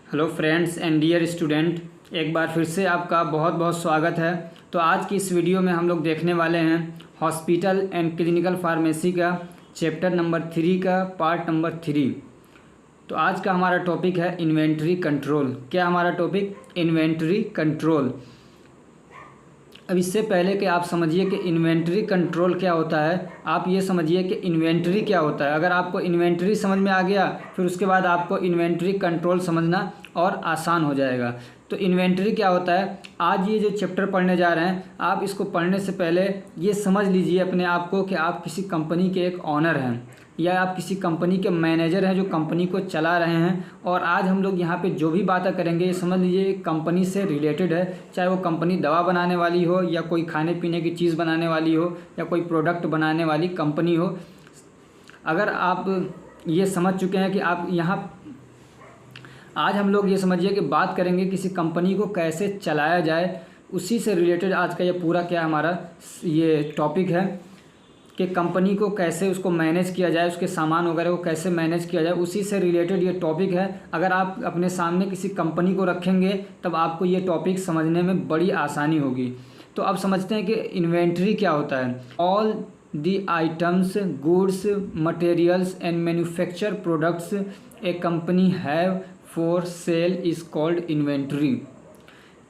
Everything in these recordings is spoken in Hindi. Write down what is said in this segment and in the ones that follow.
Hello friends and dear student, एक बार फिर से आपका बहुत बहुत स्वागत है। तो आज की इस वीडियो में हम लोग देखने वाले हैं हॉस्पिटल एंड क्लिनिकल फार्मेसी का चैप्टर नंबर 3 का पार्ट नंबर 3। तो आज का हमारा टॉपिक है इन्वेंट्री कंट्रोल। क्या हमारा टॉपिक? Inventory control. अब इससे पहले कि आप समझिए कि इन्वेंट्री कंट्रोल क्या होता है, आप ये समझिए कि इन्वेंट्री क्या होता है। अगर आपको इन्वेंट्री समझ में आ गया, फिर उसके बाद आपको इन्वेंट्री कंट्रोल समझना और आसान हो जाएगा। तो इन्वेंट्री क्या होता है, आज ये जो चैप्टर पढ़ने जा रहे हैं, आप इसको पढ़ने से पहले ये समझ लीजिए अपने आप को कि आप किसी कंपनी के एक ऑनर हैं या आप किसी कंपनी के मैनेजर हैं जो कंपनी को चला रहे हैं। और आज हम लोग यहाँ पे जो भी बातें करेंगे ये समझ लीजिए कंपनी से रिलेटेड है, चाहे वो कंपनी दवा बनाने वाली हो या कोई खाने पीने की चीज़ बनाने वाली हो या कोई प्रोडक्ट बनाने वाली कंपनी हो। अगर आप ये समझ चुके हैं कि आप यहाँ आज हम लोग ये समझिए कि बात करेंगे किसी कंपनी को कैसे चलाया जाए, उसी से रिलेटेड आज का ये पूरा क्या हमारा ये टॉपिक है कि कंपनी को कैसे उसको मैनेज किया जाए, उसके सामान वगैरह को कैसे मैनेज किया जाए, उसी से रिलेटेड ये टॉपिक है। अगर आप अपने सामने किसी कंपनी को रखेंगे तब आपको ये टॉपिक समझने में बड़ी आसानी होगी। तो अब समझते हैं कि इन्वेंट्री क्या होता है। All the items, goods, materials and manufacture products A company have for sale is called inventory.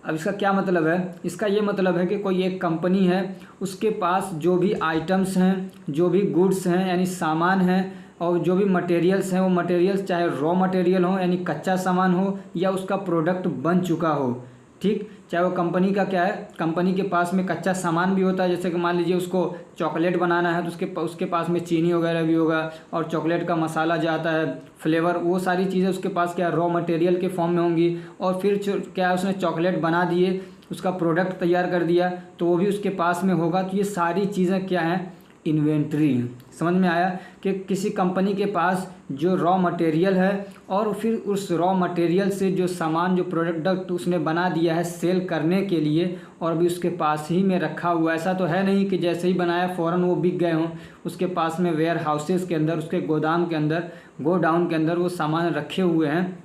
अब इसका क्या मतलब है? इसका ये मतलब है कि कोई एक कंपनी है, उसके पास जो भी आइटम्स हैं, जो भी गुड्स हैं यानी सामान हैं, और जो भी मटेरियल्स हैं, वो मटेरियल्स चाहे रॉ मटेरियल हो यानी कच्चा सामान हो या उसका प्रोडक्ट बन चुका हो। ठीक, चाहे वो कंपनी का क्या है, कंपनी के पास में कच्चा सामान भी होता है, जैसे कि मान लीजिए उसको चॉकलेट बनाना है तो उसके पास में चीनी वगैरह भी होगा, और चॉकलेट का मसाला जो आता है, फ्लेवर, वो सारी चीज़ें उसके पास क्या रॉ मटेरियल के फॉर्म में होंगी। और फिर क्या उसने चॉकलेट बना दिए, उसका प्रोडक्ट तैयार कर दिया, तो वो भी उसके पास में होगा। तो ये सारी चीज़ें क्या हैं? इन्वेंट्री। समझ में आया कि किसी कंपनी के पास जो रॉ मटेरियल है और फिर उस रॉ मटेरियल से जो सामान, जो प्रोडक्ट उसने बना दिया है सेल करने के लिए, और अभी उसके पास ही में रखा हुआ। ऐसा तो है नहीं कि जैसे ही बनाया फ़ौरन वो बिक गए हों। उसके पास में वेयर हाउसेस के अंदर, उसके गोदाम के अंदर, गोडाउन के अंदर वो सामान रखे हुए हैं।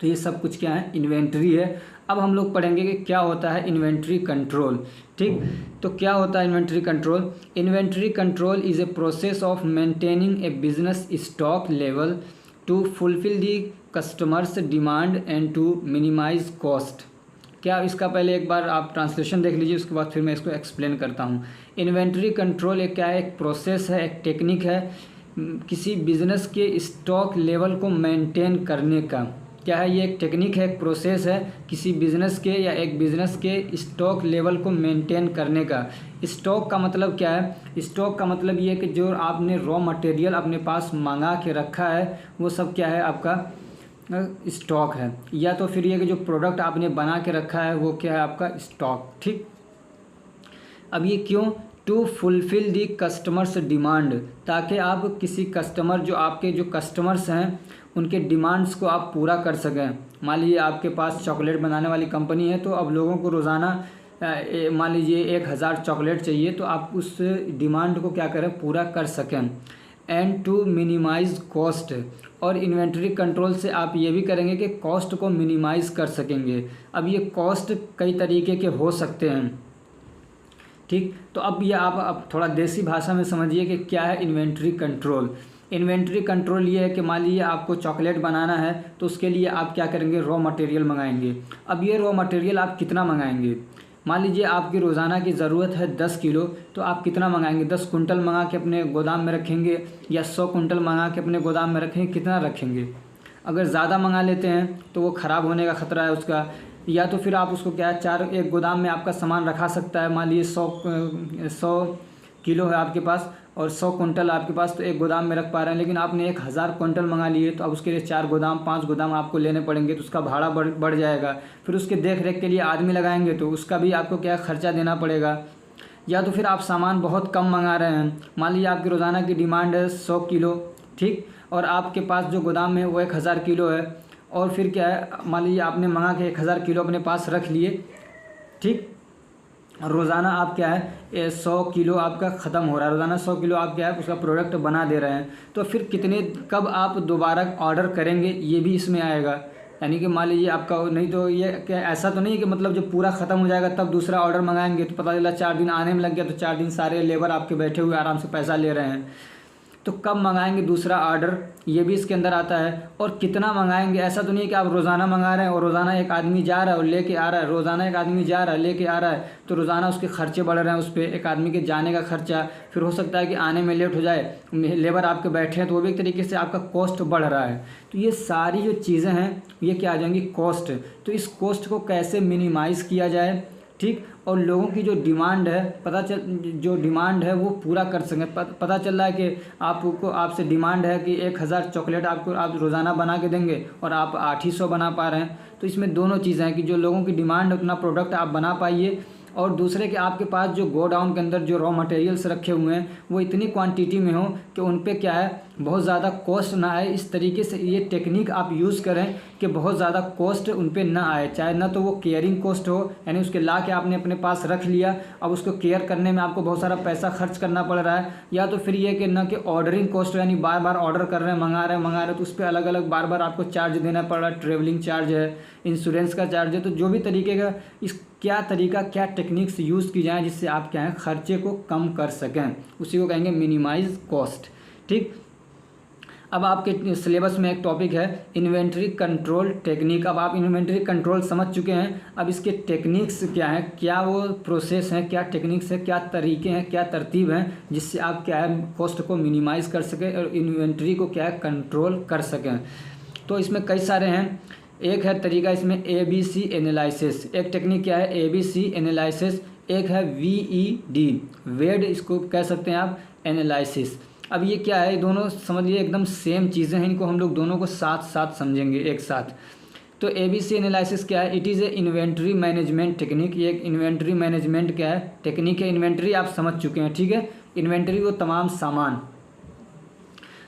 तो ये सब कुछ क्या है? इन्वेंट्री है। अब हम लोग पढ़ेंगे कि क्या होता है इन्वेंट्री कंट्रोल। ठीक, तो क्या होता है inventory control? Inventory control is a process of maintaining a business stock level to fulfil the customers demand and to minimise cost. क्या इसका पहले एक बार आप ट्रांसलेशन देख लीजिए, उसके बाद फिर मैं इसको एक्सप्लेन करता हूँ। इन्वेंट्री कंट्रोल एक क्या है? एक प्रोसेस है, एक टेक्निक है किसी बिजनेस के स्टॉक लेवल को मेंटेन करने का। क्या है? ये एक टेक्निक है, एक प्रोसेस है किसी बिज़नेस के या एक बिज़नेस के स्टॉक लेवल को मेंटेन करने का। स्टॉक का मतलब क्या है? स्टॉक का मतलब ये है कि जो आपने रॉ मटेरियल अपने पास मंगा के रखा है वो सब क्या है? आपका स्टॉक है। या तो फिर ये कि जो प्रोडक्ट आपने बना के रखा है वो क्या है? आपका स्टॉक। ठीक, अब ये क्यों? To fulfil the customers demand, ताकि आप किसी कस्टमर, जो आपके जो कस्टमर्स हैं उनके डिमांड्स को आप पूरा कर सकें। मान लीजिए आपके पास चॉकलेट बनाने वाली कंपनी है, तो अब लोगों को रोज़ाना मान लीजिए 1000 चॉकलेट चाहिए, तो आप उस डिमांड को क्या करें? पूरा कर सकें। एंड टू मिनिमाइज़ कॉस्ट, और इन्वेंट्री कंट्रोल से आप ये भी करेंगे कि कॉस्ट को मिनिमाइज़ कर सकेंगे। अब ये कॉस्ट कई तरीके के हो सकते हैं। ठीक, तो अब ये आप थोड़ा देसी भाषा में समझिए कि क्या है इन्वेंट्री कंट्रोल। इन्वेंट्री कंट्रोल ये है कि मान लीजिए आपको चॉकलेट बनाना है, तो उसके लिए आप क्या करेंगे? रॉ मटेरियल मंगाएंगे। अब ये रॉ मटेरियल आप कितना मंगाएंगे? मान लीजिए आपकी रोज़ाना की ज़रूरत है 10 किलो, तो आप कितना मंगाएंगे? 10 कुंटल मंगा के अपने गोदाम में रखेंगे या 100 कुंटल मंगा के अपने गोदाम में रखेंगे? कितना रखेंगे? अगर ज़्यादा मंगा लेते हैं तो वो ख़राब होने का ख़तरा है उसका। या तो फिर आप उसको क्या है, एक गोदाम में आपका सामान रखा सकता है। मान लीजिए 100 किलो है आपके पास और 100 कुंटल आपके पास, तो एक गोदाम में रख पा रहे हैं। लेकिन आपने 1000 कुंटल मंगा लिए, तो अब उसके लिए 4 गोदाम 5 गोदाम आपको लेने पड़ेंगे, तो उसका भाड़ा बढ़ जाएगा। फिर उसके देख रेख के लिए आदमी लगाएंगे, तो उसका भी आपको क्या खर्चा देना पड़ेगा। या तो फिर आप सामान बहुत कम मंगा रहे हैं, मान लीजिए आपकी रोज़ाना की डिमांड है 100 किलो, ठीक, और आपके पास जो गोदाम में वो 1000 किलो है। और फिर क्या है, मान लीजिए आपने मंगा के 1000 किलो अपने पास रख लिए, ठीक, रोज़ाना आप क्या है 100 किलो आपका ख़त्म हो रहा है, रोज़ाना 100 किलो आप क्या है उसका प्रोडक्ट बना दे रहे हैं। तो फिर कब आप दोबारा ऑर्डर करेंगे ये भी इसमें आएगा। यानी कि मान लीजिए आपका, नहीं तो ये क्या ऐसा तो नहीं कि मतलब जब पूरा ख़त्म हो जाएगा तब दूसरा ऑर्डर मंगाएंगे तो पता चला 4 दिन आने में लग गया, तो 4 दिन सारे लेबर आपके बैठे हुए आराम से पैसा ले रहे हैं। तो कब मंगाएंगे दूसरा ऑर्डर, ये भी इसके अंदर आता है। और कितना मंगाएंगे, ऐसा तो नहीं कि आप रोज़ाना मंगा रहे हैं और रोज़ाना एक आदमी जा रहा है और लेके आ रहा है, रोज़ाना एक आदमी जा रहा है लेके आ रहा है, तो रोज़ाना उसके खर्चे बढ़ रहे हैं। उस पर एक आदमी के जाने का खर्चा, फिर हो सकता है कि आने में लेट हो जाए, लेबर आपके बैठे हैं तो वो भी एक तरीके से आपका कॉस्ट बढ़ रहा है। तो ये सारी जो चीज़ें हैं ये क्या आ जाएंगी, कॉस्ट। तो इस कॉस्ट को कैसे मिनिमाइज़ किया जाए, ठीक, और लोगों की जो डिमांड है जो डिमांड है वो पूरा कर सकें। पता चल रहा है कि आपसे डिमांड है कि 1000 चॉकलेट आप रोज़ाना बना के देंगे और आप 800 बना पा रहे हैं। तो इसमें दोनों चीज़ें हैं कि जो लोगों की डिमांड है उतना प्रोडक्ट आप बना पाइए, और दूसरे कि आपके पास जो गोडाउन के अंदर जो रॉ मटेरियल्स रखे हुए हैं वो इतनी क्वांटिटी में हो कि उन पे क्या है बहुत ज़्यादा कॉस्ट ना आए। इस तरीके से ये टेक्निक आप यूज़ करें कि बहुत ज़्यादा कॉस्ट उन पे ना आए, चाहे ना तो वो केयरिंग कॉस्ट हो, यानी उसके ला के आपने अपने पास रख लिया, अब उसको केयर करने में आपको बहुत सारा पैसा खर्च करना पड़ रहा है, या तो फिर ये कि ना कि ऑर्डरिंग कॉस्ट हो, यानी बार बार ऑर्डर कर रहे हैं, मंगा रहे हैं, तो उस पर अलग अलग बार बार आपको चार्ज देना पड़ रहा है, ट्रेवलिंग चार्ज है, इंश्योरेंस का चार्ज है। तो जो भी तरीके का क्या टेक्निक्स यूज़ की जाए जिससे आप क्या है खर्चे को कम कर सकें, उसी को कहेंगे मिनिमाइज कॉस्ट, ठीक। अब आपके सिलेबस में एक टॉपिक है इन्वेंट्री कंट्रोल टेक्निक। अब आप इन्वेंट्री कंट्रोल समझ चुके हैं, अब इसके टेक्निक्स क्या हैं, क्या वो प्रोसेस हैं, क्या टेक्निक्स है, क्या तरीके हैं, क्या तरतीब हैं जिससे आप क्या है कॉस्ट को मिनिमाइज़ कर सकें और इन्वेंट्री को क्या है कंट्रोल कर सकें। तो इसमें कई सारे हैं। एक है तरीका इसमें ABC एनालिसिस, एक टेक्निक क्या है ABC एनालिसिस, एक है VED वेड, इसको कह सकते हैं आप एनालिसिस। अब ये क्या है, दोनों समझ लिए एकदम सेम चीज़ें हैं, इनको हम लोग दोनों को साथ साथ समझेंगे एक साथ। तो ABC एनालिसिस क्या है, it is A inventory management technique. ये एक इन्वेंट्री मैनेजमेंट क्या है टेक्निक है। इन्वेंट्री आप समझ चुके हैं, ठीक है, इन्वेंट्री वो तमाम सामान,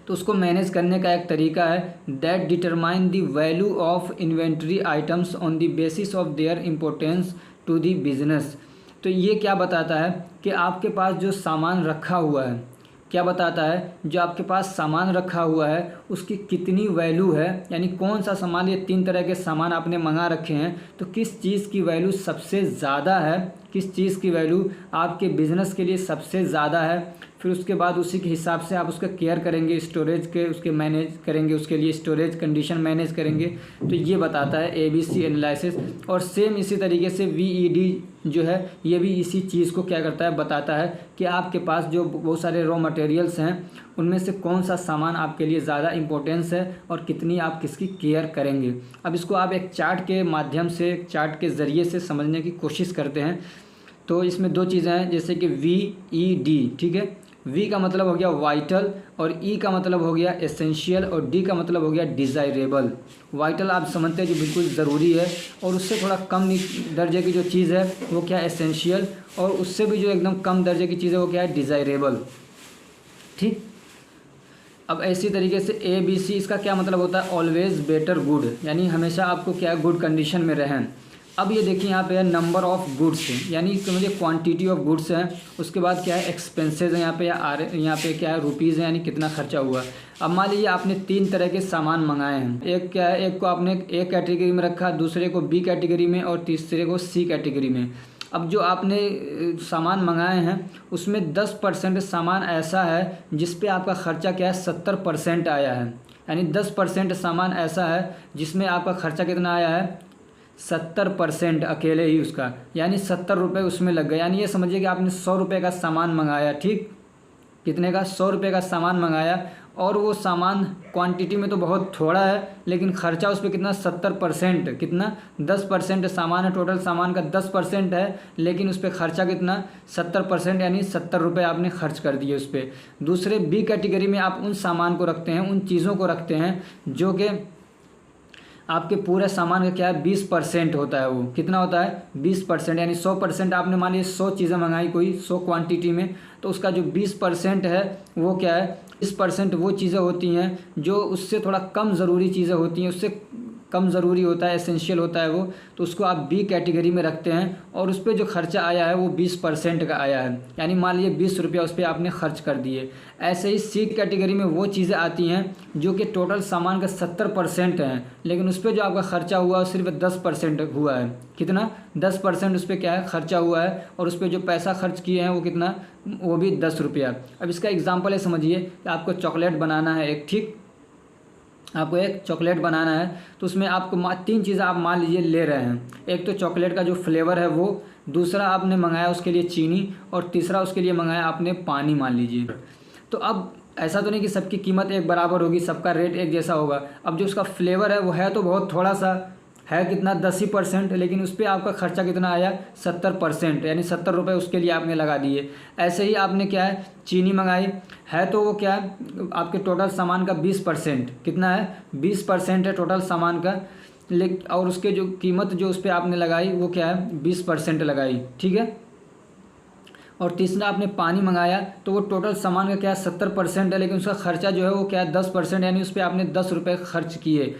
तो उसको मैनेज करने का एक तरीका है that determine the value of inventory items on the basis of their importance to the business. तो ये क्या बताता है कि आपके पास जो सामान रखा हुआ है, क्या बताता है जो आपके पास सामान रखा हुआ है उसकी कितनी वैल्यू है, यानी कौन सा सामान, ये 3 तरह के सामान आपने मंगा रखे हैं, तो किस चीज़ की वैल्यू सबसे ज़्यादा है, किस चीज़ की वैल्यू आपके बिज़नेस के लिए सबसे ज़्यादा है। फिर उसके बाद उसी के हिसाब से आप उसका केयर करेंगे, स्टोरेज के उसके मैनेज करेंगे, उसके लिए स्टोरेज कंडीशन मैनेज करेंगे। तो ये बताता है ABC एनालिसिस। और सेम इसी तरीके से VED जो है ये भी इसी चीज़ को क्या करता है, बताता है कि आपके पास जो बहुत सारे रॉ मटेरियल्स हैं उनमें से कौन सा सामान आपके लिए ज़्यादा इम्पोर्टेंस है और कितनी आप किसकी केयर करेंगे। अब इसको आप एक चार्ट के माध्यम से, एक चार्ट के ज़रिए से समझने की कोशिश करते हैं। तो इसमें 2 चीज़ें हैं, जैसे कि VED, ठीक है, V का मतलब हो गया वाइटल और E का मतलब हो गया एसेंशियल और D का मतलब हो गया डिज़ायरेबल। वाइटल आप समझते हैं जो बिल्कुल ज़रूरी है, और उससे थोड़ा कम दर्जे की जो चीज़ है वो क्या है एसेंशियल, और उससे भी जो एकदम कम दर्जे की चीज़ है वो क्या है डिज़ायरेबल, ठीक। अब ऐसी तरीके से ABC इसका क्या मतलब होता है ऑलवेज़ बेटर गुड, यानी हमेशा आपको क्या है गुड कंडीशन में रहें। अब ये देखिए यहाँ पे है नंबर ऑफ़ गुड्स, यानी समझिए क्वांटिटी ऑफ गुड्स है, उसके बाद क्या है एक्सपेंसेस है यहाँ पे, यहाँ पे क्या है रुपीज़ है, यानी कितना खर्चा हुआ। अब मान लीजिए आपने 3 तरह के सामान मंगाए हैं, एक क्या है, एक को आपने A कैटेगरी में रखा, दूसरे को B कैटेगरी में और तीसरे को C कैटेगरी में। अब जो आपने सामान मंगाए हैं उसमें 10% सामान ऐसा है जिस पे आपका ख़र्चा क्या है 70% आया है, यानी 10% सामान ऐसा है जिसमें आपका ख़र्चा कितना आया है 70% अकेले ही उसका, यानी 70 रुपये उसमें लग गए। यानी ये समझिए कि आपने 100 रुपये का सामान मंगाया, ठीक, कितने का 100 रुपये का सामान मंगाया, और वो सामान क्वांटिटी में तो बहुत थोड़ा है लेकिन ख़र्चा उस पर कितना 70%, कितना 10% सामान है, टोटल सामान का 10% है, लेकिन उस पर ख़र्चा कितना 70%, यानी 70 रुपये आपने खर्च कर दिए उस पर। दूसरे B कैटेगरी में आप उन सामान को रखते हैं, उन चीज़ों को रखते हैं जो कि आपके पूरे सामान का क्या है 20% होता है, वो कितना होता है 20%, यानी 100% आपने मान लीजिए 100 चीज़ें मंगाई कोई 100 क्वांटिटी में, तो उसका जो 20% है वो क्या है 20% वो चीज़ें होती हैं जो उससे थोड़ा कम ज़रूरी चीज़ें होती हैं, उससे कम ज़रूरी होता है, एसेंशियल होता है वो, तो उसको आप बी कैटेगरी में रखते हैं और उस पर जो खर्चा आया है वो 20% का आया है, यानी मान लीजिए 20 रुपया उस पर आपने खर्च कर दिए। ऐसे ही सी कैटेगरी में वो चीज़ें आती हैं जो कि टोटल सामान का 70% हैं, लेकिन उस पर जो आपका खर्चा हुआ है सिर्फ 10% हुआ है। कितना? 10% उस पर क्या है, खर्चा हुआ है, और उस पर जो पैसा खर्च किए हैं वो कितना, वो भी 10 रुपया। अब इसका एग्जांपल है, समझिए कि आपको चॉकलेट बनाना है एक, ठीक, आपको एक चॉकलेट बनाना है, तो उसमें आपको 3 चीज़ें आप मान लीजिए ले रहे हैं। एक तो चॉकलेट का जो फ्लेवर है वो, दूसरा आपने मंगाया उसके लिए चीनी, और तीसरा उसके लिए मंगाया आपने पानी मान लीजिए। तो अब ऐसा तो नहीं कि सबकी कीमत एक बराबर होगी, सबका रेट एक जैसा होगा। अब जो उसका फ्लेवर है वो है तो बहुत थोड़ा सा है, कितना, 10%, लेकिन उस पर आपका खर्चा कितना आया, 70%, यानी 70 रुपये उसके लिए आपने लगा दिए। ऐसे ही आपने क्या है, चीनी मंगाई है, तो वो क्या है, आपके टोटल सामान का 20%, कितना है, 20% है टोटल सामान का, लेकिन और उसके जो कीमत जो उस पर आपने लगाई वो क्या है, 20% लगाई, ठीक है। और तीसरा आपने पानी मंगाया, तो वो टोटल सामान का क्या है, 70% है, लेकिन उसका खर्चा जो है वो क्या है, 10%, यानी उस पर आपने 10 रुपये खर्च किए।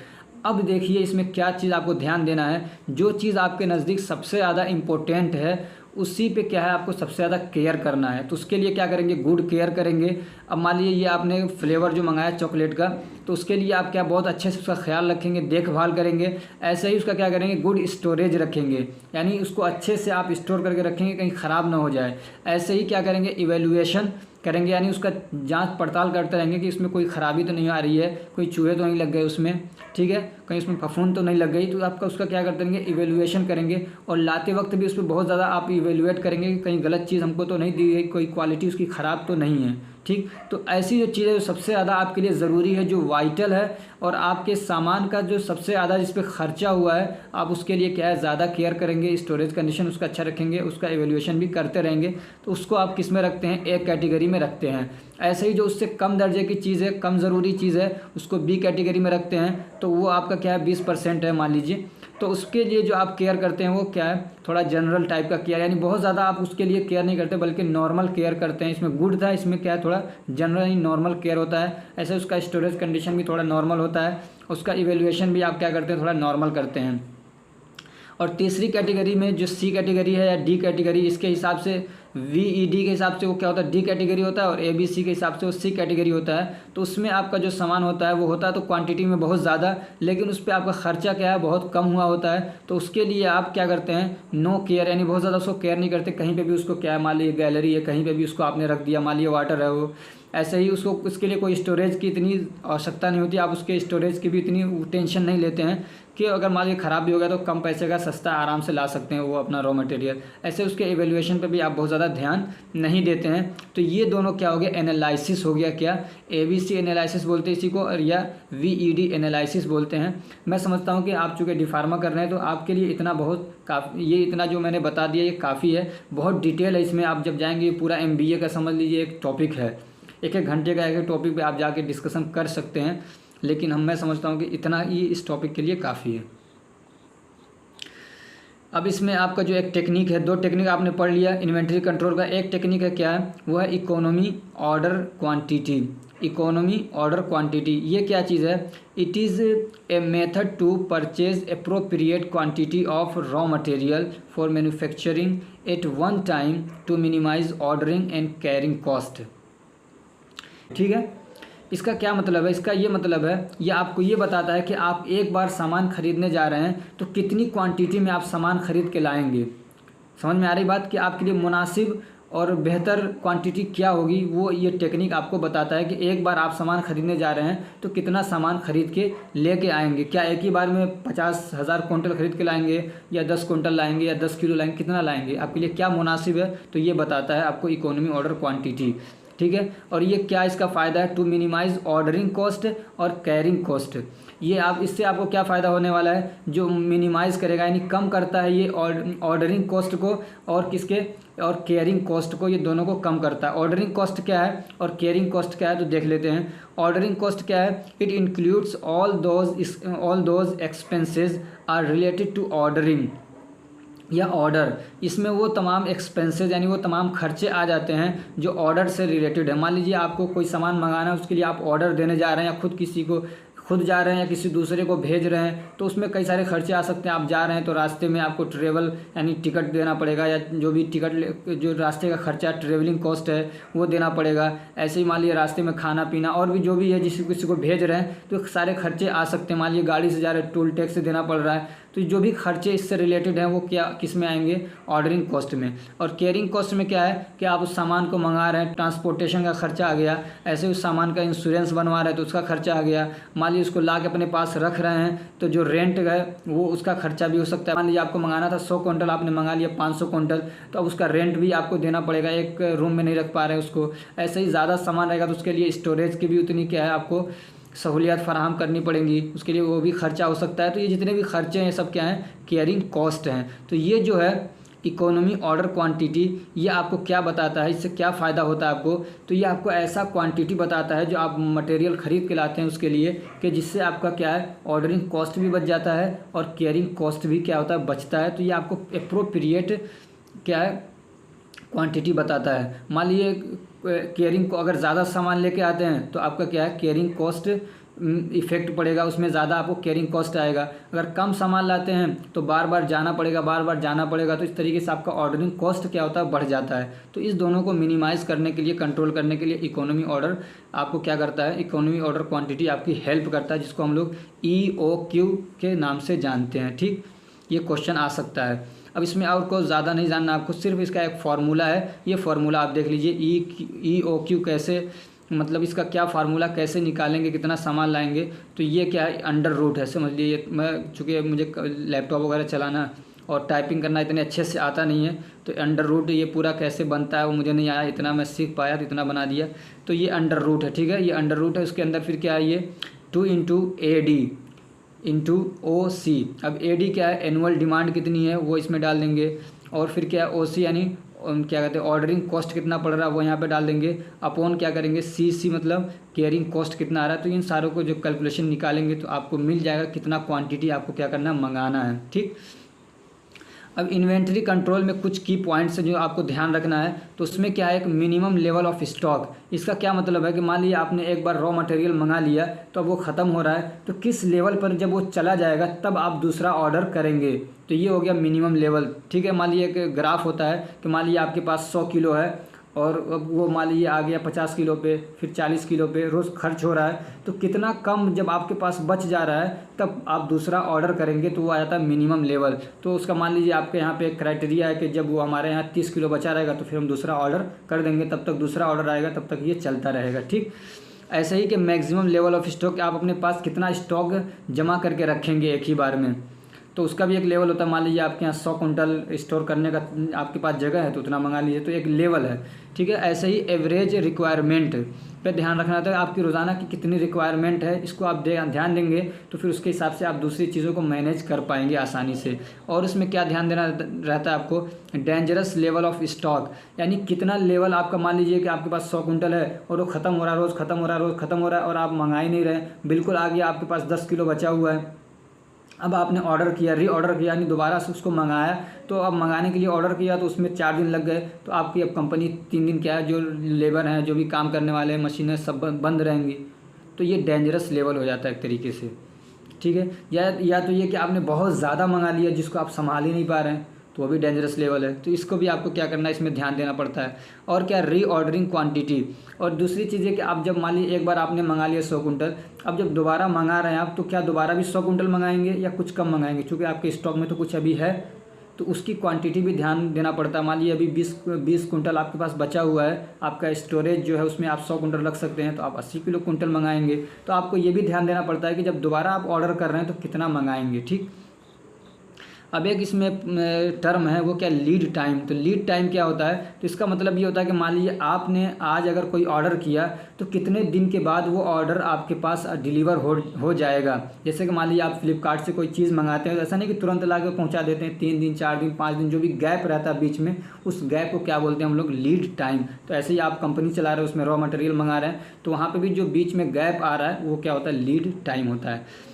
अब देखिए इसमें क्या चीज़ आपको ध्यान देना है, जो चीज़ आपके नज़दीक सबसे ज़्यादा इम्पोर्टेंट है उसी पे क्या है आपको सबसे ज़्यादा केयर करना है। तो उसके लिए क्या करेंगे, गुड केयर करेंगे। अब मान लीजिए ये आपने फ्लेवर जो मंगाया चॉकलेट का, तो उसके लिए आप क्या बहुत अच्छे से उसका ख्याल रखेंगे, देखभाल करेंगे। ऐसे ही उसका क्या करेंगे, गुड स्टोरेज रखेंगे, यानी उसको अच्छे से आप स्टोर करके रखेंगे, कहीं ख़राब ना हो जाए। ऐसे ही क्या करेंगे, इवेल्युएशन करेंगे, यानी उसका जांच पड़ताल करते रहेंगे कि इसमें कोई ख़राबी तो नहीं आ रही है, कोई चूहे तो नहीं लग गए उसमें, ठीक है, कहीं उसमें फफूंद तो नहीं लग गई। तो आपका उसका क्या करते रहेंगे, इवेल्युएशन करेंगे, और लाते वक्त भी उस पर बहुत ज़्यादा आप इवेल्युएट करेंगे कि कहीं गलत चीज़ हमको तो नहीं दी गई, कोई क्वालिटी उसकी ख़राब तो नहीं है, ठीक। तो ऐसी जो चीज़ें जो सबसे ज़्यादा आपके लिए ज़रूरी है, जो वाइटल है, और आपके सामान का जो सबसे ज़्यादा जिस पे खर्चा हुआ है, आप उसके लिए क्या है ज़्यादा केयर करेंगे, स्टोरेज कंडीशन उसका अच्छा रखेंगे, उसका एवेल्यूएशन भी करते रहेंगे, तो उसको आप किस में रखते हैं, एक कैटेगरी में रखते हैं। ऐसे ही जो उससे कम दर्जे की चीज़ है, कम ज़रूरी चीज़ है, उसको बी कैटेगरी में रखते हैं, तो वो आपका क्या है, 20% है मान लीजिए। तो उसके लिए जो आप केयर करते हैं वो क्या है, थोड़ा जनरल टाइप का केयर, यानी बहुत ज़्यादा आप उसके लिए केयर नहीं करते, बल्कि नॉर्मल केयर करते हैं। इसमें गुड था, इसमें क्या है, थोड़ा जनरल ही नॉर्मल केयर होता है। ऐसे उसका स्टोरेज कंडीशन भी थोड़ा नॉर्मल होता है, उसका इवेल्युएशन भी आप क्या करते हैं, थोड़ा नॉर्मल करते हैं। और तीसरी कैटेगरी में जो सी कैटेगरी है या डी कैटेगरी, इसके हिसाब से VED के हिसाब से वो क्या होता है, डी कैटेगरी होता है, और ABC के हिसाब से वो सी कैटेगरी होता है। तो उसमें आपका जो सामान होता है वो होता है तो क्वांटिटी में बहुत ज़्यादा, लेकिन उस पर आपका खर्चा क्या है, बहुत कम हुआ होता है। तो उसके लिए आप क्या करते हैं, नो केयर, यानी बहुत ज़्यादा उसको केयर नहीं करते, कहीं पे भी उसको क्या है, मान लीजिए गैलरी है, कहीं पे भी उसको आपने रख दिया, मान लीजिए वाटर है वो, ऐसे ही उसको उसके लिए कोई स्टोरेज की इतनी आवश्यकता नहीं होती, आप उसके स्टोरेज की भी इतनी टेंशन नहीं लेते हैं कि अगर मान लीजिए ख़राब भी हो गया तो कम पैसे का सस्ता आराम से ला सकते हैं वो अपना रॉ मटेरियल। ऐसे उसके एवेल्युएशन पे भी आप बहुत ज़्यादा ध्यान नहीं देते हैं। तो ये दोनों क्या हो गया, एनालिसिस हो गया, क्या ABC एनालिसिस बोलते हैं इसी को, और या VED एनालिसिस बोलते हैं। मैं समझता हूँ कि आप चूँकि डी फार्मा कर रहे हैं तो आपके लिए इतना बहुत काफ़ी, ये इतना जो मैंने बता दिया ये काफ़ी है। बहुत डिटेल है इसमें, आप जब जाएंगे पूरा MBA का समझ लीजिए एक टॉपिक है, एक घंटे का एक टॉपिक पे आप जाके डिस्कशन कर सकते हैं, लेकिन मैं समझता हूँ कि इतना ही इस टॉपिक के लिए काफ़ी है। अब इसमें आपका जो एक टेक्निक है, 2 टेक्निक आपने पढ़ लिया इन्वेंट्री कंट्रोल का। एक टेक्निक है क्या है, वो है economy order quantity. Economy order quantity ये क्या चीज़ है, it is a method to purchase appropriate quantity of raw material for manufacturing at one time to minimise ordering and carrying cost. ठीक है, इसका क्या मतलब है, इसका ये मतलब है, ये आपको ये बताता है कि आप एक बार सामान खरीदने जा रहे हैं तो कितनी क्वांटिटी में आप सामान खरीद के लाएंगे। समझ में आ रही बात कि आपके लिए मुनासिब और बेहतर क्वांटिटी क्या होगी, वो ये टेक्निक आपको बताता है कि एक बार आप सामान खरीदने जा रहे हैं तो कितना सामान खरीद के लेके आएंगे। क्या एक ही बार में 50,000 कुंटल खरीद के लाएंगे, या 10 कुंटल लाएंगे, या 10 किलो लाएंगे, कितना लाएंगे, आपके लिए क्या मुनासिब है। तो ये बताता है आपको इकोनॉमी ऑर्डर क्वांटिटी। ठीक है, और ये क्या इसका फ़ायदा है, टू मिनिमाइज ऑर्डरिंग कॉस्ट और कैरिंग कॉस्ट। ये आप इससे आपको क्या फ़ायदा होने वाला है, जो मिनिमाइज़ करेगा यानी कम करता है ये ऑर्डरिंग कॉस्ट को और किसके, और केयरिंग कॉस्ट को, ये दोनों को कम करता है। ऑर्डरिंग कॉस्ट क्या है और केयरिंग कॉस्ट क्या है, तो देख लेते हैं। ऑर्डरिंग कॉस्ट क्या है, it includes all those expenses are related to ordering या ऑर्डर। इसमें वो तमाम एक्सपेंसेस यानी वो तमाम खर्चे आ जाते हैं जो ऑर्डर से रिलेटेड है। मान लीजिए आपको कोई सामान मंगाना है, उसके लिए आप ऑर्डर देने जा रहे हैं, या खुद खुद जा रहे हैं या किसी दूसरे को भेज रहे हैं तो उसमें कई सारे खर्चे आ सकते हैं। आप जा रहे हैं तो रास्ते में आपको ट्रेवल यानी टिकट देना पड़ेगा, या जो भी जो रास्ते का खर्चा ट्रेवलिंग कॉस्ट है वो देना पड़ेगा। ऐसे ही मान लीजिए रास्ते में खाना पीना और भी जो भी है, किसी को भेज रहे हैं तो सारे खर्चे आ सकते हैं। मान लीजिए गाड़ी से जा रहे हैं, टोल टैक्स देना पड़ रहा है, तो जो भी खर्चे इससे रिलेटेड हैं वो किस में आएंगे, ऑर्डरिंग कॉस्ट में। और कैरिंग कॉस्ट में क्या है कि आप उस सामान को मंगा रहे हैं, ट्रांसपोर्टेशन का खर्चा आ गया। ऐसे उस सामान का इंश्योरेंस बनवा रहे हैं तो उसका खर्चा आ गया। मान लीजिए उसको ला के अपने पास रख रहे हैं तो जो रेंट है वो उसका खर्चा भी हो सकता है। मान लीजिए आपको मंगाना था 100 क्विंटल, आपने मंगा लिया 500 क्विंटल, तो अब उसका रेंट भी आपको देना पड़ेगा, एक रूम में नहीं रख पा रहे हैं उसको। ऐसे ही ज़्यादा सामान रहेगा तो उसके लिए स्टोरेज की भी उतनी क्या है आपको सहूलियत फराहम करनी पड़ेंगी, उसके लिए वो भी खर्चा हो सकता है। तो ये जितने भी खर्चे हैं सब क्या हैं, कैरिंग कॉस्ट हैं। तो ये जो है इकोनॉमी ऑर्डर क्वांटिटी, ये आपको क्या बताता है, इससे क्या फ़ायदा होता है आपको, तो ये आपको ऐसा क्वांटिटी बताता है जो आप मटेरियल ख़रीद के लाते हैं उसके लिए, कि जिससे आपका क्या है ऑर्डरिंग कॉस्ट भी बच जाता है और कैरिंग कॉस्ट भी क्या होता है, बचता है। तो ये आपको अप्रोप्रिएट क्या है क्वांटिटी बताता है। मान लीजिए कैरिंग को अगर ज़्यादा सामान लेके आते हैं तो आपका क्या है कैरिंग कॉस्ट इफेक्ट पड़ेगा, उसमें ज़्यादा आपको कैरिंग कॉस्ट आएगा। अगर कम सामान लाते हैं तो बार बार जाना पड़ेगा, तो इस तरीके से आपका ऑर्डरिंग कॉस्ट क्या होता है, बढ़ जाता है। तो इस दोनों को मिनिमाइज़ करने के लिए, कंट्रोल करने के लिए इकोनॉमी ऑर्डर आपको क्या करता है, इकोनॉमी ऑर्डर क्वांटिटी आपकी हेल्प करता है, जिसको हम लोग EOQ के नाम से जानते हैं। ठीक, ये क्वेश्चन आ सकता है। अब इसमें और कुछ ज़्यादा नहीं जानना आपको, सिर्फ इसका एक फार्मूला है, ये फार्मूला आप देख लीजिए। EOQ कैसे, मतलब इसका क्या फार्मूला, कैसे निकालेंगे, कितना सामान लाएंगे, तो ये क्या है अंडर रूट है। समझ लीजिए, मैं चूँकि मुझे लैपटॉप वगैरह चलाना और टाइपिंग करना इतने अच्छे से आता नहीं है, तो अंडर रूट ये पूरा कैसे बनता है वो मुझे नहीं आया, इतना मैं सीख पाया तो इतना बना दिया। तो ये अंडर रूट है, ठीक है, ये अंडर रूट है। उसके अंदर फिर क्या है, ये 2 × AD × OC। अब AD क्या है, एनुअल डिमांड कितनी है वो इसमें डाल देंगे, और फिर क्या है OC यानी क्या कहते हैं ऑर्डरिंग कॉस्ट कितना पड़ रहा है वो यहाँ पे डाल देंगे, अपॉन क्या करेंगे CC मतलब कैरिंग कॉस्ट कितना आ रहा है। तो इन सारों को जो कैलकुलेशन निकालेंगे तो आपको मिल जाएगा कितना क्वांटिटी आपको क्या करना है, मंगाना है। ठीक, अब इन्वेंट्री कंट्रोल में कुछ की पॉइंट्स जो आपको ध्यान रखना है, तो उसमें क्या है, एक मिनिमम लेवल ऑफ स्टॉक। इसका क्या मतलब है कि मान लीजिए आपने एक बार रॉ मटेरियल मंगा लिया तो अब वो ख़त्म हो रहा है, तो किस लेवल पर जब वो चला जाएगा तब आप दूसरा ऑर्डर करेंगे, तो ये हो गया मिनिमम लेवल। ठीक है, मान लीजिए एक ग्राफ होता है कि मान लीजिए आपके पास 100 किलो है और अब वो मान लीजिए आ गया 50 किलो पे, फिर 40 किलो पे रोज़ खर्च हो रहा है, तो कितना कम जब आपके पास बच जा रहा है तब आप दूसरा ऑर्डर करेंगे, तो वो आ जाता है मिनिमम लेवल। तो उसका मान लीजिए आपके यहाँ पे एक क्राइटेरिया है कि जब वो हमारे यहाँ 30 किलो बचा रहेगा तो फिर हम दूसरा ऑर्डर कर देंगे, तब तक दूसरा ऑर्डर आएगा, तब तक ये चलता रहेगा। ठीक, ऐसे ही कि मैक्सिमम लेवल ऑफ स्टॉक, आप अपने पास कितना स्टॉक जमा करके रखेंगे एक ही बार में, तो उसका भी एक लेवल होता है। मान लीजिए आपके यहाँ 100 कुंटल स्टोर करने का आपके पास जगह है तो उतना मंगा लीजिए, तो एक लेवल है। ठीक है, ऐसे ही एवरेज रिक्वायरमेंट पे ध्यान रखना होता है, आपकी रोज़ाना की कितनी रिक्वायरमेंट है, इसको आप ध्यान देंगे तो फिर उसके हिसाब से आप दूसरी चीज़ों को मैनेज कर पाएंगे आसानी से। और इसमें क्या ध्यान देना रहता है आपको, डेंजरस लेवल ऑफ स्टॉक, यानी कितना लेवल आपका, मान लीजिए कि आपके पास 100 कुंटल है और वो ख़त्म हो रहा है, रोज़ ख़त्म हो रहा है, रोज़ ख़त्म हो रहा है और आप मंगा ही नहीं रहे, बिल्कुल आ गया आपके पास 10 किलो बचा हुआ है। अब आपने ऑर्डर किया, रीऑर्डर किया, यानी दोबारा से उसको मंगाया, तो अब मंगाने के लिए ऑर्डर किया तो उसमें 4 दिन लग गए, तो आपकी अब कंपनी 3 दिन क्या है, जो लेबर हैं, जो भी काम करने वाले हैं, मशीनें सब बंद रहेंगी, तो ये डेंजरस लेवल हो जाता है एक तरीके से। ठीक है, या तो ये कि आपने बहुत ज़्यादा मंगा लिया जिसको आप संभाल ही नहीं पा रहे हैं, तो वो भी डेंजरस लेवल है। तो इसको भी आपको क्या करना है, इसमें ध्यान देना पड़ता है। और क्या, रीऑर्डरिंग क्वांटिटी। और दूसरी चीज़ है कि आप जब मान लीजिए एक बार आपने मंगा लिया 100 कुंटल, अब जब दोबारा मंगा रहे हैं आप, तो क्या दोबारा भी 100 कुंटल मंगाएंगे या कुछ कम मंगाएंगे, क्योंकि आपके स्टॉक में तो कुछ अभी है, तो उसकी क्वांटिटी भी ध्यान देना पड़ता है। मान लीजिए अभी 20 कुंटल आपके पास बचा हुआ है, आपका स्टोरेज जो है उसमें आप 100 कुंटल रख सकते हैं, तो आप 80 किलो कुंटल मंगाएंगे। तो आपको ये भी ध्यान देना पड़ता है कि जब दोबारा आप ऑर्डर कर रहे हैं तो कितना मंगाएंगे। ठीक, अब एक इसमें टर्म है वो क्या, लीड टाइम। तो लीड टाइम क्या होता है, तो इसका मतलब ये होता है कि मान लीजिए आपने आज अगर कोई ऑर्डर किया तो कितने दिन के बाद वो ऑर्डर आपके पास डिलीवर हो जाएगा। जैसे कि मान लीजिए आप फ्लिपकार्ट से कोई चीज़ मंगाते हैं, तो ऐसा नहीं कि तुरंत ला के पहुँचा देते हैं, 3 दिन 4 दिन 5 दिन जो भी गैप रहता है बीच में, उस गैप को क्या बोलते हैं हम लोग, लीड टाइम। तो ऐसे ही आप कंपनी चला रहे हो, उसमें रॉ मटेरियल मंगा रहे हैं, तो वहाँ पर भी जो बीच में गैप आ रहा है वो क्या होता है, लीड टाइम होता है।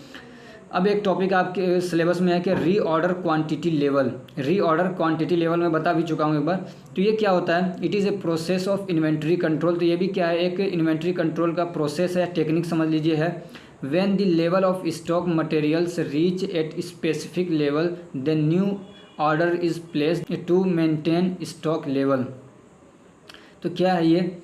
अब एक टॉपिक आपके सिलेबस में है कि reorder quantity level. Reorder quantity level में बता भी चुका हूँ एक बार। तो ये क्या होता है, it is a process of inventory control. तो ये भी क्या है, एक इन्वेंट्री कंट्रोल का प्रोसेस है, टेक्निक समझ लीजिए है, when the level of stock materials reach at specific level then new order is placed to maintain stock level. तो क्या है ये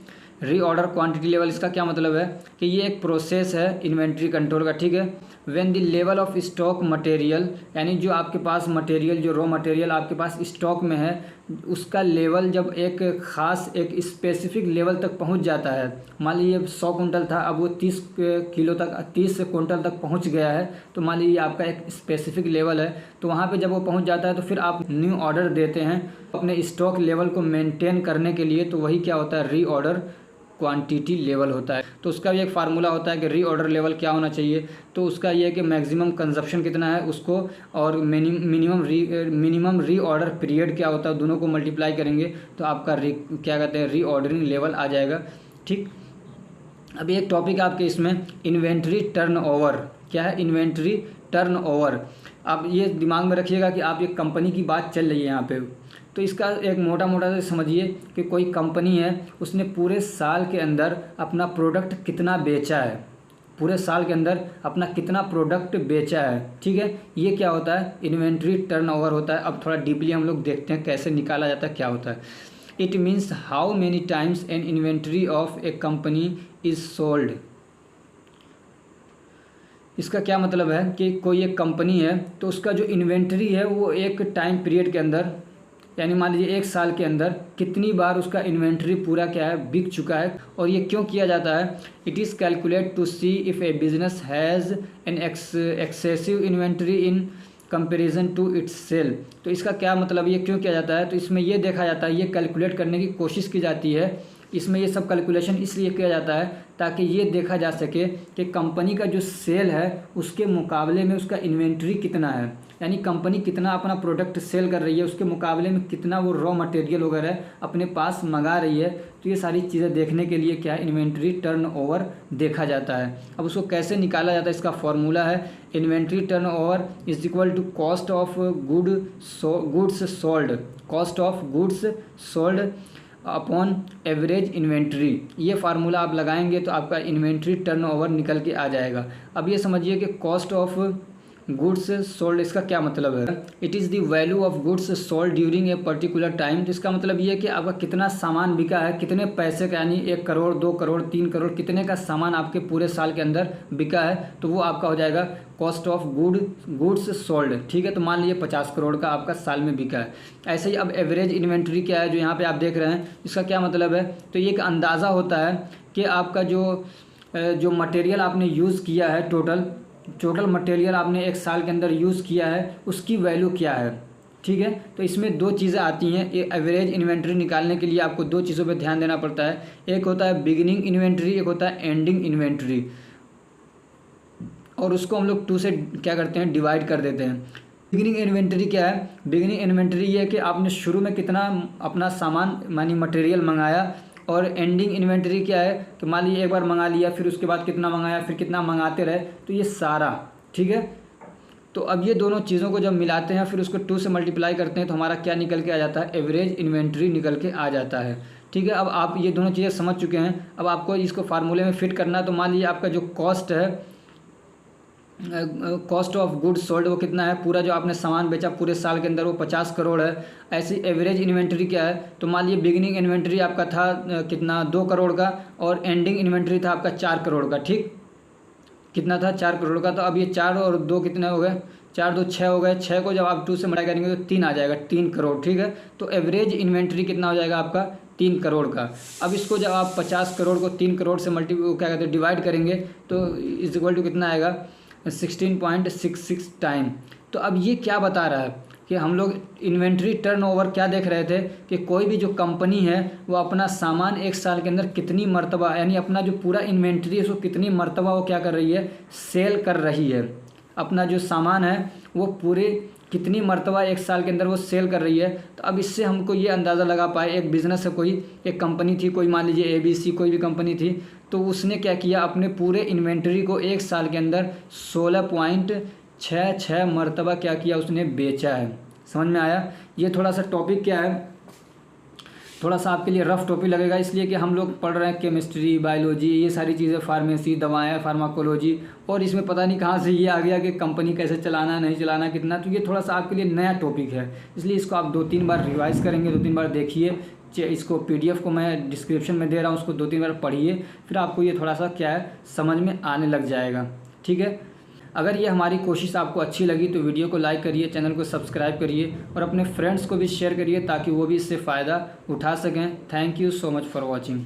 रीऑर्डर क्वांटिटी लेवल? इसका क्या मतलब है कि ये एक प्रोसेस है इन्वेंट्री कंट्रोल का, ठीक है। When the level of stock material, यानी जो आपके पास मटेरियल, जो रॉ मटेरियल आपके पास स्टॉक में है, उसका लेवल जब एक ख़ास एक स्पेसिफिक लेवल तक पहुंच जाता है, मान लीजिए 100 कुंटल था, अब वो 30 किलो तक, 30 कुंटल तक पहुंच गया है, तो मान लीजिए आपका एक स्पेसिफिक लेवल है, तो वहाँ पे जब वो पहुंच जाता है तो फिर आप न्यू ऑर्डर देते हैं अपने स्टॉक लेवल को मेंटेन करने के लिए। तो वही क्या होता है, रीऑर्डर क्वांटिटी लेवल होता है। तो उसका भी एक फार्मूला होता है कि रीऑर्डर लेवल क्या होना चाहिए। तो उसका ये है कि मैक्सिमम कंजप्शन कितना है उसको, और मिनिमम रीऑर्डर पीरियड क्या होता है, दोनों को मल्टीप्लाई करेंगे तो आपका क्या कहते हैं, रीऑर्डरिंग लेवल आ जाएगा, ठीक। अभी एक टॉपिक आपके इसमें इन्वेंट्री टर्नओवर। क्या है इन्वेंट्री टर्नओवर? आप ये दिमाग में रखिएगा कि आप एक कंपनी की बात चल रही है यहाँ पे, तो इसका एक मोटा मोटा से समझिए कि कोई कंपनी है, उसने पूरे साल के अंदर अपना प्रोडक्ट कितना बेचा है, पूरे साल के अंदर अपना कितना प्रोडक्ट बेचा है, ठीक है। ये क्या होता है, इन्वेंट्री टर्नओवर होता है। अब थोड़ा डीपली हम लोग देखते हैं कैसे निकाला जाता है, क्या होता है। It means how many times N inventory of A company is sold. इसका क्या मतलब है कि कोई एक कंपनी है तो उसका जो इन्वेंट्री है वो एक टाइम पीरियड के अंदर, यानी मान लीजिए एक साल के अंदर कितनी बार उसका इन्वेंट्री पूरा क्या है, बिक चुका है। और ये क्यों किया जाता है? It is calculate to see if a business has an excessive inventory in comparison to its sale. तो इसका क्या मतलब, ये क्यों किया जाता है? तो इसमें ये देखा जाता है, ये कैलकुलेट करने की कोशिश की जाती है, इसमें ये सब कैलकुलेशन इसलिए किया जाता है ताकि ये देखा जा सके कि कंपनी का जो सेल है उसके मुकाबले में उसका इन्वेंट्री कितना है, यानी कंपनी कितना अपना प्रोडक्ट सेल कर रही है, उसके मुकाबले में कितना वो रॉ मटेरियल वगैरह अपने पास मंगा रही है। तो ये सारी चीज़ें देखने के लिए क्या है, इन्वेंट्री टर्नओवर देखा जाता है। अब उसको कैसे निकाला जाता है, इसका फॉर्मूला है inventory turnover is equal to cost of goods sold, cost of goods sold upon average inventory. ये फार्मूला आप लगाएंगे तो आपका इन्वेंट्री टर्नओवर निकल के आ जाएगा। अब ये समझिए कि कॉस्ट ऑफ गुड्स सोल्ड, इसका क्या मतलब है? It is the value of goods sold during a particular time. तो इसका मतलब ये है कि आपका कितना सामान बिका है, कितने पैसे का, यानी 1 करोड़ 2 करोड़ 3 करोड़ कितने का सामान आपके पूरे साल के अंदर बिका है, तो वो आपका हो जाएगा कॉस्ट ऑफ गुड्स सोल्ड, ठीक है। तो मान लीजिए 50 करोड़ का आपका साल में बिका है। ऐसे ही अब एवरेज इन्वेंट्री क्या है, जो यहाँ पे आप देख रहे हैं, इसका क्या मतलब है? तो ये एक अंदाज़ा होता है कि आपका जो मटेरियल आपने यूज़ किया है, टोटल मटेरियल आपने एक साल के अंदर यूज़ किया है, उसकी वैल्यू क्या है, ठीक है। तो इसमें 2 चीज़ें आती हैं। एवरेज इन्वेंट्री निकालने के लिए आपको 2 चीज़ों पे ध्यान देना पड़ता है। एक होता है बिगिनिंग इन्वेंट्री, एक होता है एंडिंग इन्वेंट्री, और उसको हम लोग 2 से क्या करते हैं, डिवाइड कर देते हैं। बिगिनिंग इन्वेंट्री क्या है? बिगिनिंग इन्वेंट्री ये है कि आपने शुरू में कितना अपना सामान मानी मटेरियल मंगाया, और एंडिंग इन्वेंट्री क्या है कि मान लीजिए एक बार मंगा लिया, फिर उसके बाद कितना मंगाया, फिर कितना मंगाते रहे, तो ये सारा, ठीक है। तो अब ये दोनों चीज़ों को जब मिलाते हैं, फिर उसको 2 से मल्टीप्लाई करते हैं, तो हमारा क्या निकल के आ जाता है, एवरेज इन्वेंट्री निकल के आ जाता है, ठीक है। अब आप ये दोनों चीज़ें समझ चुके हैं, अब आपको इसको फार्मूले में फिट करना है। तो मान लीजिए आपका जो कॉस्ट है, कॉस्ट ऑफ गुड्स सोल्ड, वो कितना है, पूरा जो आपने सामान बेचा पूरे साल के अंदर, वो 50 करोड़ है। ऐसी एवरेज इन्वेंट्री क्या है? तो मान लीजिए बिगिनिंग इन्वेंट्री आपका था कितना, 2 करोड़ का, और एंडिंग इन्वेंट्री था आपका 4 करोड़ का, ठीक। कितना था, 4 करोड़ का। तो अब ये 4 और 2 कितने हो गए, 4 2 6 हो गए। 6 को जब आप 2 से मल्टीप्लाई करेंगे तो 3 आ जाएगा, 3 करोड़, ठीक है। तो एवरेज इन्वेंट्री कितना हो जाएगा आपका, 3 करोड़ का। अब इसको जब आप 50 करोड़ को 3 करोड़ से क्या कहते हैं, डिवाइड करेंगे, तो इज इक्वल टू कितना आएगा, 16.66 टाइम। तो अब ये क्या बता रहा है कि हम लोग इन्वेंट्री टर्नओवर क्या देख रहे थे कि कोई भी जो कंपनी है वो अपना सामान एक साल के अंदर कितनी मर्तबा, यानी अपना जो पूरा इन्वेंट्री है उसको कितनी मर्तबा वो क्या कर रही है, सेल कर रही है। अपना जो सामान है वो पूरे कितनी मर्तबा एक साल के अंदर वो सेल कर रही है। तो अब इससे हमको ये अंदाज़ा लगा पाए, एक बिज़नेस है, कोई एक कंपनी थी, कोई मान लीजिए ABC कोई भी कंपनी थी, तो उसने क्या किया, अपने पूरे इन्वेंट्री को एक साल के अंदर 16.66 मरतबा क्या किया, उसने बेचा है। समझ में आया? ये थोड़ा सा टॉपिक क्या है, थोड़ा सा आपके लिए रफ टॉपिक लगेगा, इसलिए कि हम लोग पढ़ रहे हैं केमिस्ट्री, बायोलॉजी, ये सारी चीज़ें, फार्मेसी, दवाएं, फार्माकोलॉजी, और इसमें पता नहीं कहाँ से ये आ गया कि कंपनी कैसे चलाना, नहीं चलाना, कितना। तो ये थोड़ा सा आपके लिए नया टॉपिक है, इसलिए इसको आप 2-3 बार रिवाइज़ करेंगे, 2-3 बार देखिए। इसको PDF को मैं डिस्क्रिप्शन में दे रहा हूँ, उसको 2-3 बार पढ़िए, फिर आपको ये थोड़ा सा क्या है समझ में आने लग जाएगा। ठीक है, अगर ये हमारी कोशिश आपको अच्छी लगी तो वीडियो को लाइक करिए, चैनल को सब्सक्राइब करिए और अपने फ्रेंड्स को भी शेयर करिए ताकि वो भी इससे फ़ायदा उठा सकें। Thank you so much for watching.